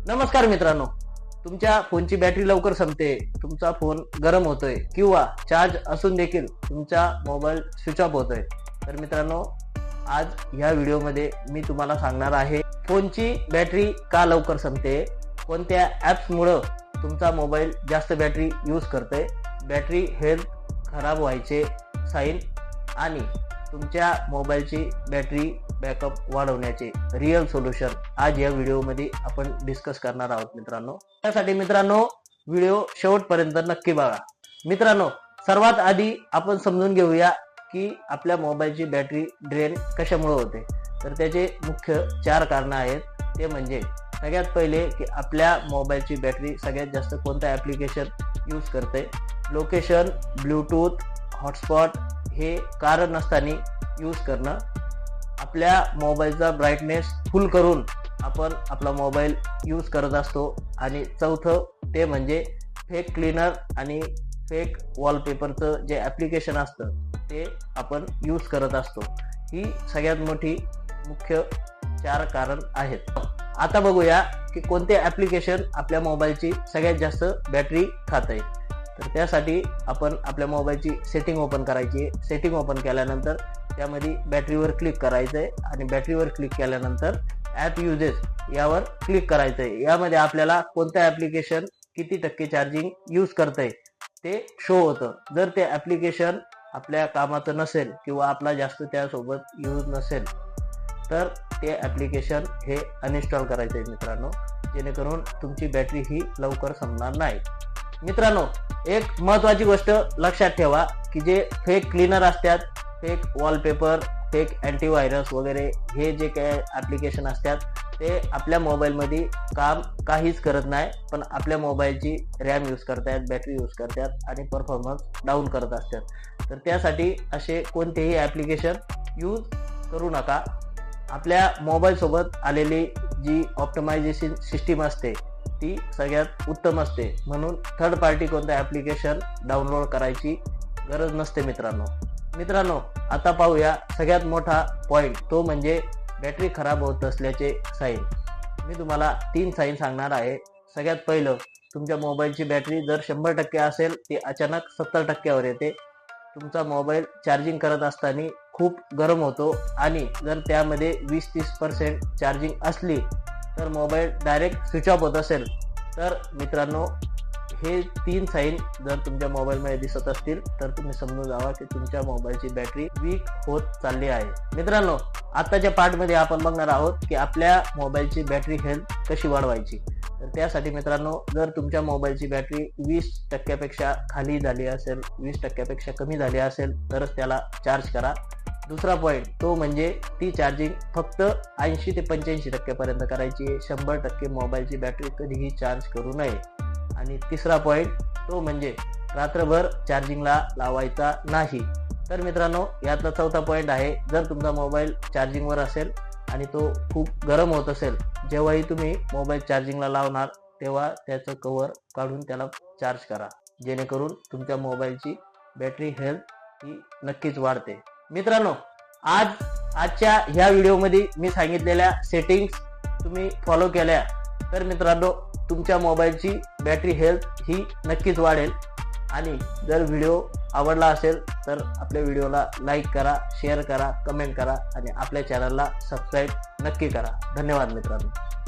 नमस्कार मित्रांनो, तुमच्या फोनची बॅटरी लवकर संपते, तुमचा फोन गरम होतोय किंवा चार्ज असून देखील तुमचा मोबाईल स्विच ऑफ होतोय. तर मित्रांनो, आज ह्या व्हिडिओमध्ये मी तुम्हाला सांगणार आहे फोनची बॅटरी का लवकर संपते, कोणत्या ॲप्समुळे तुमचा मोबाईल जास्त बॅटरी यूज करतोय, बॅटरी हेल्थ खराब व्हायचे साईन आणि तुमच्या मोबाईलची बॅटरी बॅकअप वाढवण्याचे रिअल सोल्युशन आज या व्हिडिओमध्ये आपण डिस्कस करणार आहोत मित्रांनो. त्यासाठी मित्रांनो व्हिडिओ शेवटपर्यंत नक्की बघा. मित्रांनो, सर्वात आधी आपण समजून घेऊया की आपल्या मोबाईलची बॅटरी ड्रेन कशामुळे होते. तर त्याचे मुख्य 4 कारण आहेत. ते म्हणजे सगळ्यात पहिले की आपल्या मोबाईलची बॅटरी सगळ्यात जास्त कोणतं ॲप्लिकेशन यूज करते. लोकेशन, ब्लूटूथ, हॉटस्पॉट हे कारण नसताना यूज करणं. आपल्या मोबाईलचा ब्राईटनेस फुल करून आपण आपला मोबाईल यूज करत असतो. आणि चौथं ते म्हणजे फेक क्लीनर आणि फेक वॉलपेपरचं जे ॲप्लिकेशन असतं ते आपण यूज करत असतो. ही सगळ्यात मोठी मुख्य 4 कारण आहेत. आता बघूया की कोणते ॲप्लिकेशन आपल्या मोबाईलची सगळ्यात जास्त बॅटरी खातंय. तर त्यासाठी आपण आपल्या मोबाईलची सेटिंग ओपन करायची. सेटिंग ओपन केल्यानंतर त्यामध्ये बॅटरीवर क्लिक करायचं आहे आणि बॅटरीवर क्लिक केल्यानंतर ॲप युजेस यावर क्लिक करायचं आहे. यामध्ये आपल्याला कोणतं ॲप्लिकेशन किती टक्के चार्जिंग यूज करतंय ते शो होतं. जर ते ॲप्लिकेशन आपल्या कामाचं नसेल किंवा आपला जास्त त्यासोबत यूज नसेल तर ते ॲप्लिकेशन हे अनइन्स्टॉल करायचं आहे मित्रांनो, जेणेकरून तुमची बॅटरी ही लवकर संपणार नाही. मित्रांनो, एक महत्त्वाची गोष्ट लक्षात ठेवा की जे फेक क्लीनर असतात, फेक वॉलपेपर, फेक अँटीव्हायरस वगैरे हे जे काय ॲप्लिकेशन असतात ते आपल्या मोबाईलमध्ये काम काहीच करत नाही, पण आपल्या मोबाईलची रॅम यूज करतात, बॅटरी यूज करतात आणि परफॉर्मन्स डाऊन करत असतात. तर त्यासाठी असे कोणतेही ॲप्लिकेशन यूज करू नका. आपल्या मोबाईलसोबत आलेली जी ऑप्टिमायझेशन सिस्टीम असते ती सगळ्यात उत्तम असते, म्हणून थर्ड पार्टी कोणतं ॲप्लिकेशन डाउनलोड करायची गरज नसते मित्रांनो, आता पाहूया सगळ्यात मोठा पॉईंट, तो म्हणजे बॅटरी खराब होत असल्याचे साईन. मी तुम्हाला 3 साईन सांगणार आहे. सगळ्यात पहिलं, तुमच्या मोबाईलची बॅटरी जर 100% असेल ती अचानक 70%वर येते. तुमचा मोबाईल चार्जिंग करत असताना खूप गरम होतो आणि जर त्यामध्ये 20-30% चार्जिंग असली तर मोबाईल डायरेक्ट स्विच ऑफ होत असेल तर मित्रांनो, हे 3 साईन जर तुमच्या मोबाईलमध्ये दिसत असतील तर तुम्ही समजून जावा की तुमच्या मोबाईलची बॅटरी वीक होत चालली आहे. मित्रांनो, आताच्या पार्टमध्ये आपण बघणार आहोत की आपल्या मोबाईलची बॅटरी हेल्थ कशी वाढवायची. तर त्यासाठी मित्रांनो, जर तुमच्या मोबाईलची बॅटरी 20% खाली झाली असेल, 20% कमी झाली असेल तरच त्याला चार्ज करा. दुसरा पॉईंट तो म्हणजे ती चार्जिंग फक्त 80 ते 85% पर्यंत करायची. 100% मोबाईलची बॅटरी कधीही चार्ज करू नये. आणि तिसरा पॉईंट तो म्हणजे रात्रभर चार्जिंगला लावायचा नाही. तर मित्रांनो, यातला चौथा पॉईंट आहे, जर तुमचा मोबाईल चार्जिंगवर असेल आणि तो खूप गरम होत असेल, जेव्हाही तुम्ही मोबाईल चार्जिंगला लावणार तेव्हा त्याचं कव्हर काढून त्याला चार्ज करा, जेणेकरून तुमच्या मोबाईलची बॅटरी हेल्थ ही नक्कीच वाढते. मित्रांनो, आजच्या ह्या व्हिडिओमध्ये मी सांगितलेल्या सेटिंग्स तुम्ही फॉलो केल्या तर मित्रांनो, तुमच्या मोबाईलची बॅटरी हेल्थ ही नक्कीच वाढेल. आणि जर व्हिडिओ आवडला असेल तर आपल्या व्हिडिओला लाईक करा, शेअर करा, कमेंट करा आणि आपल्या चॅनलला सबस्क्राईब नक्की करा. धन्यवाद मित्रांनो.